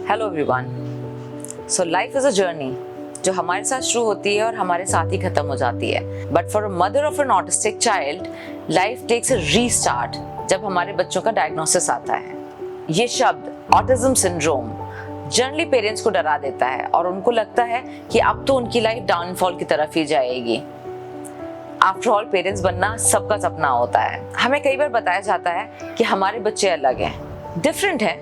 Hello everyone. So life is a journey जो हमारे साथ शुरू होती है और हमारे साथ ही खत्म हो जाती है। But for a mother of an autistic child, life takes a restart जब हमारे बच्चों का डायग्नोसिस आता है। ये शब्द ऑटिज्म सिंड्रोम जनरली पेरेंट्स को डरा देता है और उनको लगता है कि अब तो उनकी लाइफ डाउनफॉल की तरफ ही जाएगी। आफ्टर ऑल, पेरेंट्स बनना सबका सपना होता है। हमें कई बार बताया जाता है कि हमारे बच्चे अलग हैं, डिफरेंट हैं,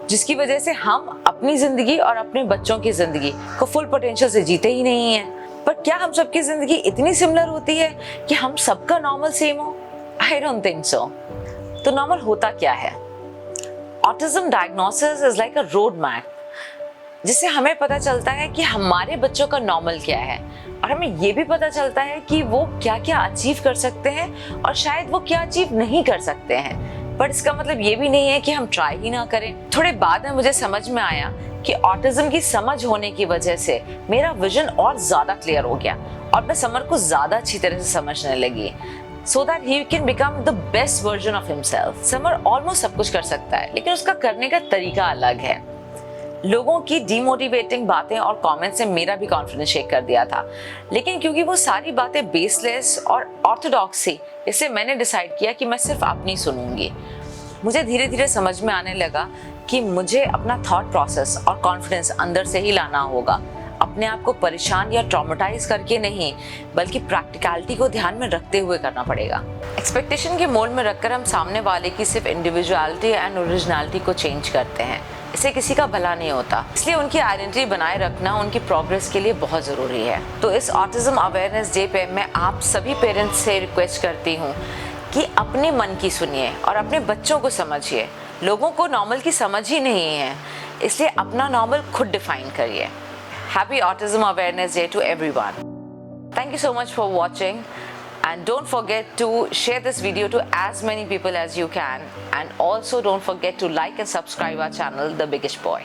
जिसकी वजह से हम अपनी जिंदगी और अपने बच्चों की जिंदगी को फुल पोटेंशियल से जीते ही नहीं हैं। पर क्या हम सबकी जिंदगी इतनी सिमिलर होती है कि हम सबका नॉर्मल सेम हो? I don't think so. तो नॉर्मल होता क्या है? Autism diagnosis is like a road map, जिससे हमें पता चलता है कि हमारे बच्चों का नॉर्मल क्या है और हमें ये भी पता चलता है कि वो क्या क्या अचीव कर सकते हैं और शायद वो क्या अचीव नहीं कर सकते हैं। पर इसका मतलब ये भी नहीं है कि हम ट्राई ही ना करें। थोड़े बाद में मुझे समझ में आया कि ऑटिज्म की समझ होने की वजह से मेरा विजन और ज्यादा क्लियर हो गया और मैं समर को ज्यादा अच्छी तरह से समझने लगी, so that he can become the best version of himself। Summer almost सब कुछ कर सकता है, लेकिन उसका करने का तरीका अलग है। लोगों की डीमोटिवेटिंग बातें और कमेंट्स ने मेरा भी कॉन्फिडेंस शेक कर दिया था, लेकिन क्योंकि वो सारी बातें बेसलेस और ऑर्थोडॉक्स थी, इसलिए मैंने डिसाइड किया कि मैं सिर्फ अपनी सुनूंगी। मुझे धीरे धीरे समझ में आने लगा कि मुझे अपना थॉट प्रोसेस और कॉन्फिडेंस अंदर से ही लाना होगा, अपने आप को परेशान या ट्रॉमेटाइज करके नहीं, बल्कि प्रैक्टिकलिटी को ध्यान में रखते हुए करना पड़ेगा। एक्सपेक्टेशन के मोड में रखकर हम सामने वाले की सिर्फ इंडिविजुअलिटी एंड ओरिजिनलिटी को चेंज करते हैं, इससे किसी का भला नहीं होता। इसलिए उनकी आइडेंटिटी बनाए रखना उनकी प्रोग्रेस के लिए बहुत ज़रूरी है। तो इस ऑटिज्म अवेयरनेस डे पे मैं आप सभी पेरेंट्स से रिक्वेस्ट करती हूँ कि अपने मन की सुनिए और अपने बच्चों को समझिए। लोगों को नॉर्मल की समझ ही नहीं है, इसलिए अपना नॉर्मल खुद डिफाइन करिए। Happy Autism Awareness Day to everyone. Thank you so much for watching, and don't forget to share this video to as many people as you can, and also don't forget to like and subscribe our channel, The Biggest Boy.